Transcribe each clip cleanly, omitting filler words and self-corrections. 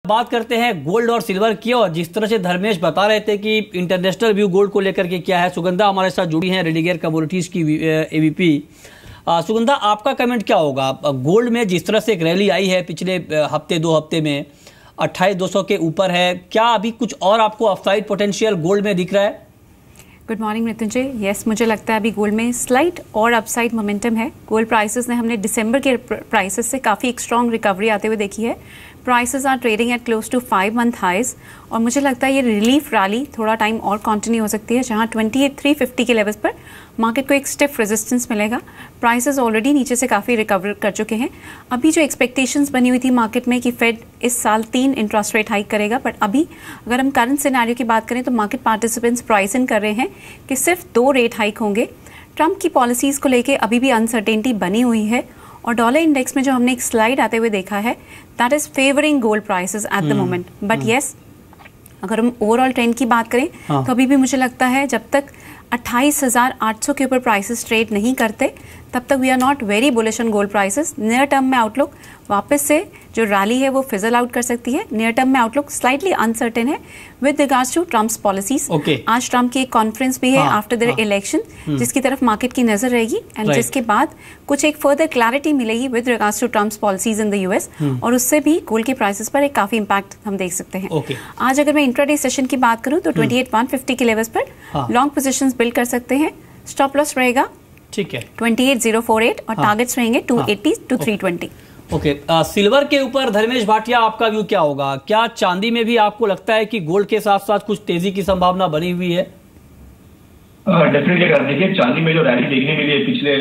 बात करते हैं गोल्ड और सिल्वर की, और जिस तरह से धर्मेश बता रहे थे कि इंटरनेशनल व्यू गोल्ड को लेकर के क्या है, सुगंधा हमारे साथ जुड़ी हैं, रेडिगेयर कमोडिटीज की एवीपी। सुगंधा, आपका कमेंट क्या होगा गोल्ड में? जिस तरह से एक रैली आई है पिछले हफ्ते 2 हफ्ते में 28,200 के ऊपर है, क्या अभी कुछ और आपको अपसाइड पोटेंशियल गोल्ड में दिख रहा है? Good morning Mrityunjay. यस, मुझे लगता है अभी गोल्ड में स्लाइट और अपसाइड मोमेंटम है। गोल्ड प्राइसेस ने हमने दिसंबर के प्राइसेस से काफ़ी एक स्ट्रॉन्ग रिकवरी आते हुए देखी है। Prices are trading at close to 5 month highs, और मुझे लगता है ये रिलीफ रैली थोड़ा टाइम और कंटिन्यू हो सकती है, जहां 28,350 के लेवल्स पर मार्केट को एक स्टिफ रेजिस्टेंस मिलेगा। प्राइसेस ऑलरेडी नीचे से काफ़ी रिकवर कर चुके हैं। अभी जो एक्सपेक्टेशंस बनी हुई थी मार्केट में कि फेड इस साल 3 इंटरेस्ट रेट हाइक करेगा, बट अभी अगर हम करंट सिनेरियो की बात करें तो मार्केट पार्टिसिपेंट्स प्राइस इन कर रहे हैं कि सिर्फ 2 रेट हाइक होंगे। ट्रंप की पॉलिसीज़ को लेकर अभी भी अनसर्टेनिटी बनी हुई है, और डॉलर इंडेक्स में जो हमने एक स्लाइड आते हुए देखा है, that is favouring gold prices at the moment. But yes, अगर हम ओवरऑल ट्रेंड की बात करें तो अभी भी मुझे लगता है जब तक 28,800 के ऊपर प्राइसेस ट्रेड नहीं करते तब तक we are not very bullish on gold prices. Near term में आउटलुक वापस से जो रैली है वो फिजल आउट कर सकती है। नियर टर्म में आउटलुक स्लाइटली अनसर्टेन है with regards to Trump's policies. आज ट्रम्प की एक कॉन्फ्रेंस भी है आफ्टर देयर इलेक्शन, जिसकी तरफ मार्केट की नजर रहेगी, एंड जिसके बाद कुछ एक फर्दर क्लैरिटी मिलेगी with regards to Trump's policies in the US, और उससे भी गोल्ड के प्राइसेस पर एक काफी इंपैक्ट हम देख सकते हैं। आज अगर मैं इंट्राडे सेशन की बात करूं तो 28,150 के लेवल्स पर लॉन्ग पोजीशंस बिल्ड कर सकते हैं। स्टॉप लॉस रहेगा, ठीक है, 28,048, और टारगेट्स रहेंगे 280 to 320। ओके, सिल्वर के ऊपर धर्मेश भाटिया, आपका व्यू क्या होगा? क्या चांदी में भी आपको लगता है कि गोल्ड के साथ साथ कुछ तेजी की संभावना बनी हुई है? डेफिनेटली अगर देखिए चांदी में जो रैली देखने मिली है पिछले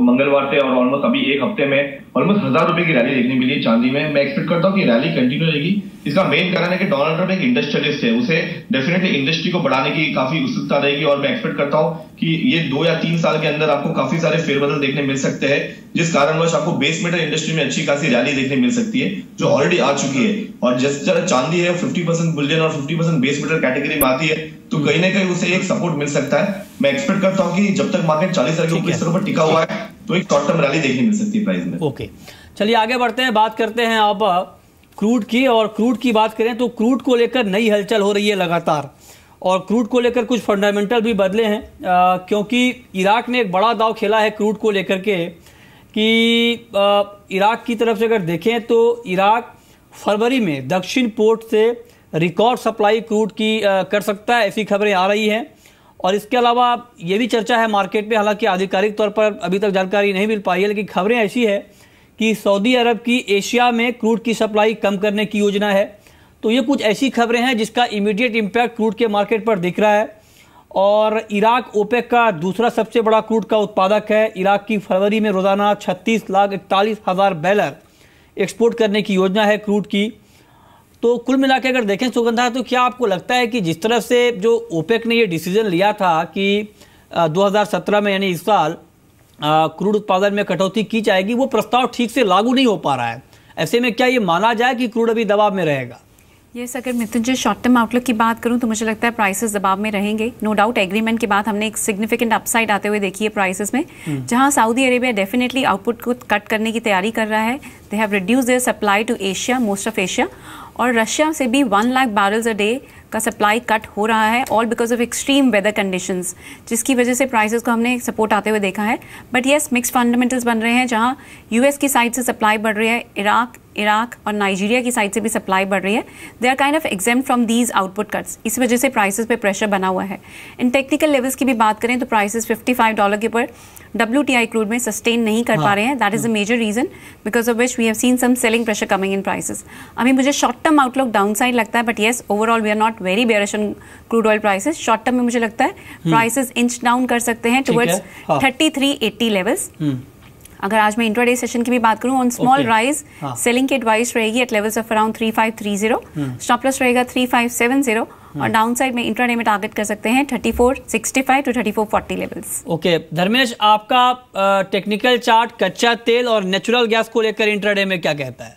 मंगलवार से, और ऑलमोस्ट अभी एक हफ्ते में ऑलमोस्ट 1,000 रुपए की रैली देखने मिली है चांदी में। मैं एक्सपेक्ट करता हूँ कि रैली कंटिन्यू रहेगी। इसका मेन कारण है कि डोनाल्ड ट्रम्प एक इंडस्ट्रियलिस्ट है, उसे डेफिनेटली इंडस्ट्री को बढ़ाने की काफी उत्सुकता रहेगी, और मैं एक्सपेक्ट करता हूँ कि ये 2 या 3 साल के अंदर आपको काफी सारे फेरबदल देखने मिल सकते हैं, जिस कारणवश आपको बेस मेटल इंडस्ट्री में अच्छी खासी रैली देखने मिल सकती है, जो ऑलरेडी आ चुकी है। और जिस तरह चांदी है 50% बुलियन और 50% बेस मेटल कैटेगरी में आती है, तो कहीं ना कहीं उसे एक सपोर्ट मिल सकता है। मैं एक्सपेक्ट करता हूँ कि जब तक मार्केट 40,000 के ऊपर इस तरह पर टिका हुआ है तो एक शॉर्ट टर्म रैली देखने मिल सकती है प्राइस में। ओके, चलिए आगे बढ़ते हैं, बात करते हैं अब क्रूड की। और क्रूड की बात करें तो क्रूड को लेकर नई हलचल हो रही है लगातार, और क्रूड को लेकर कुछ फंडामेंटल भी बदले हैं, क्योंकि इराक ने एक बड़ा दाव खेला है क्रूड को लेकर के कि इराक की तरफ से अगर देखें तो इराक फरवरी में दक्षिण पोर्ट से रिकॉर्ड सप्लाई क्रूड की कर सकता है, ऐसी खबरें आ रही हैं। और इसके अलावा ये भी चर्चा है मार्केट में, हालांकि आधिकारिक तौर पर अभी तक जानकारी नहीं मिल पाई है, लेकिन खबरें ऐसी है कि सऊदी अरब की एशिया में क्रूड की सप्लाई कम करने की योजना है। तो ये कुछ ऐसी खबरें हैं जिसका इमीडिएट इम्पैक्ट क्रूड के मार्केट पर दिख रहा है। और इराक ओपेक का दूसरा सबसे बड़ा क्रूड का उत्पादक है। इराक की फरवरी में रोजाना 36,41,000 बैरल एक्सपोर्ट करने की योजना है क्रूड की। तो कुल मिला के अगर देखें सुगंधा, तो क्या आपको लगता है कि जिस तरह से जो ओपेक ने ये डिसीजन लिया था कि 2017 में यानी इस साल क्रूड उत्पादन में कटौती की जाएगी, वो प्रस्ताव ठीक से लागू नहीं हो पा रहा है? ऐसे में क्या ये माना जाए कि क्रूड अभी दबाव में रहेगा? यस, अगर मृत्युंजय शॉर्ट टर्म आउटलुक की बात करूं तो मुझे लगता है प्राइसेस दबाव में रहेंगे। नो डाउट एग्रीमेंट के बाद हमने एक सिग्निफिकेंट अपसाइड आते हुए देखी है प्राइसेस में, जहां सऊदी अरेबिया डेफिनेटली आउटपुट को कट करने की तैयारी कर रहा है। They have reduce their supply to Asia, most of Asia, और रशिया से भी 1 लाख बैरल्स अ डे का सप्लाई कट हो रहा है, all because of extreme weather conditions, जिसकी वजह से प्राइसेस को हमने सपोर्ट आते हुए देखा है। बट येस, मिक्स फंडामेंटल्स बन रहे हैं, जहां यूएस की साइड से सप्लाई बढ़ रही है, इराक और नाइजीरिया की साइड से भी सप्लाई बढ़ रही है। They are kind of exempt from these output cuts, इस वजह से प्राइसेस पे प्रेशर बना हुआ है। इन टेक्निकल लेवल्स की भी बात करें तो प्राइसेस $55 के ऊपर WTI क्रूड में सस्टेन नहीं कर पा रहे हैं। That is a major reason because of which we have seen some selling pressure coming in prices. अभी मुझे short term outlook downside लगता है, but yes overall we are not very bearish on crude oil prices. Short term में मुझे लगता है prices inch down कर सकते हैं टुवर्ड्स 3380 लेवल्स। अगर आज मैं इंट्राडे सेशन की भी बात करूं, ऑन स्मॉल राइज सेलिंग की एडवाइस रहेगी at levels of around 3530, stop loss रहेगा 3570, और डाउन साइड में इंट्राडे में टारगेट कर सकते हैं 3465 टू 3440 लेवल्स। ओके धर्मेश, आपका टेक्निकल चार्ट कच्चा तेल और नेचुरल गैस को लेकर इंट्राडे में क्या कहता है?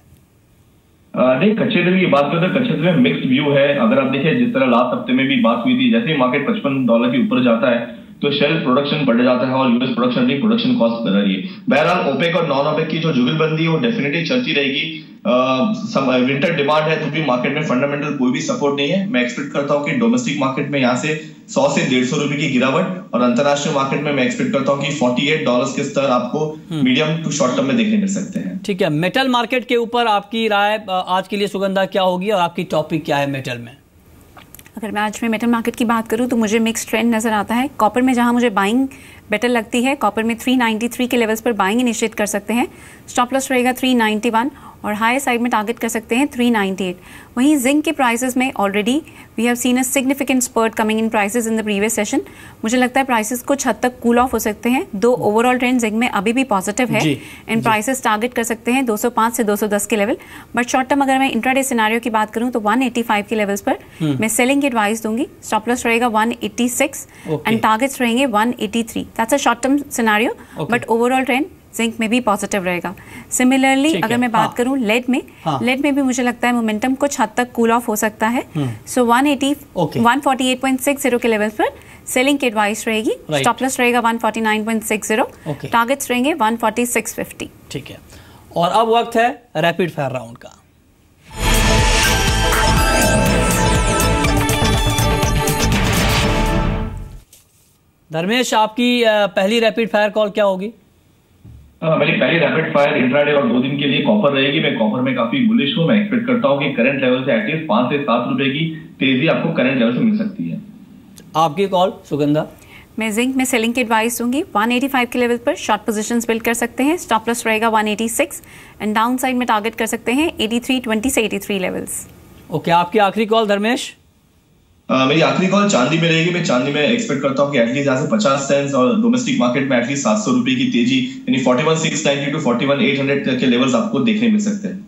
नहीं, कच्चे तेल की बात करें तो कच्चे तेल में मिक्स्ड व्यू है। अगर आप देखिए जिस तरह लास्ट हफ्ते में भी बात हुई थी, जैसे ही मार्केट $55 के ऊपर जाता है तो शेल प्रोडक्शन बढ़ जाता है और यूएस प्रोडक्शन कॉस्ट बढ़ रही है। बहरहाल ओपेक और नॉन ओपेक की जो जुगलबंदी है वो डेफिनेटली चलती रहेगी। विंटर डिमांड है तो भी मार्केट में फंडामेंटल कोई भी सपोर्ट नहीं है। मैं एक्सपेक्ट करता हूँ कि डोमेस्टिक मार्केट में यहाँ से 100 से 150 रुपए की गिरावट और अंतरराष्ट्रीय मार्केट में मैं एक्सपेक्ट करता हूँ कि $48 के स्तर आपको मीडियम टू शॉर्ट टर्म में देखने मिल सकते हैं। ठीक है, मेटल मार्केट के ऊपर आपकी राय आज के लिए सुगंधा क्या होगी और आपकी टॉपिक क्या है मेटल में? अगर मैं आज में मेटल मार्केट की बात करूं तो मुझे मिक्स ट्रेंड नजर आता है। कॉपर में जहां मुझे बाइंग बेटर लगती है, कॉपर में 393 के लेवल्स पर बाइंग इनिशिएट कर सकते हैं। स्टॉप लॉस रहेगा 391 और हाई साइड में टारगेट कर सकते हैं 398। वहीं जिंक के प्राइसेस में already we have seen a significant spurt coming in prices in the previous session. मुझे लगता है प्राइसेस कुछ हद तक कूल ऑफ हो सकते हैं। दो ओवरऑल ट्रेंड जिंक में अभी भी पॉजिटिव है एंड प्राइसेस टारगेट कर सकते हैं 205 से 210 के लेवल। बट शॉर्ट टर्म अगर मैं इंट्राडे सिनेरियो की बात करूं तो 185 के लेवल्स पर मैं सेलिंग की एडवाइस दूंगी। स्टॉप लॉस रहेगा 186 एंड टारगेट्स रहेंगे 183। That's a short term scenario, but overall trend zinc में भी पॉजिटिव रहेगा। सिमिलरली अगर मैं बात करूं लेड में भी मुझे लगता है मोमेंटम कुछ हद तक कूल ऑफ हो सकता है। सो 148.60 के लेवल पर सेलिंग की एडवाइस रहेगी। स्टॉप लॉस रहेगा 149.60, टारगेट्स रहेंगे 146.50। ठीक है, और अब वक्त है रैपिड फायर राउंड का। धर्मेश, आपकी पहली रैपिड फायर कॉल क्या होगी? मेरी पहली रैपिड फायर इंट्राडे और 2 दिन के लिए कॉपर रहेगी। मैं कॉपर में काफी बुलिश हूँ। मैं एक्सपेक्ट करता हूँ कि करंट लेवल से एटलीस्ट 5 से 7 रुपए की तेजी आपको करंट लेवल से मिल सकती है। आपकी कॉल सुगंधा? मैं जिंक में सेलिंग की एडवाइस दूंगी। 185 के लेवल पर शॉर्ट पोजीशंस बिल्ड कर सकते हैं। स्टॉप लॉस रहेगा 186 एंड डाउन साइड में टारगेट कर सकते हैं 83.20 से 83 लेवल्स। ओके, आपकी आखिरी कॉल धर्मेश? मेरी आखिरी कॉल चांदी में रहेगी। मैं चांदी में एक्सपेक्ट करता हूँ कि एटलीस्ट यहाँ से 50 सेंट्स और डोमेस्टिक मार्केट में एटलीस्ट 700 रुपए की तेजी यानी 41,690 टू 41,800 के लेवल्स आपको देखने मिल सकते हैं।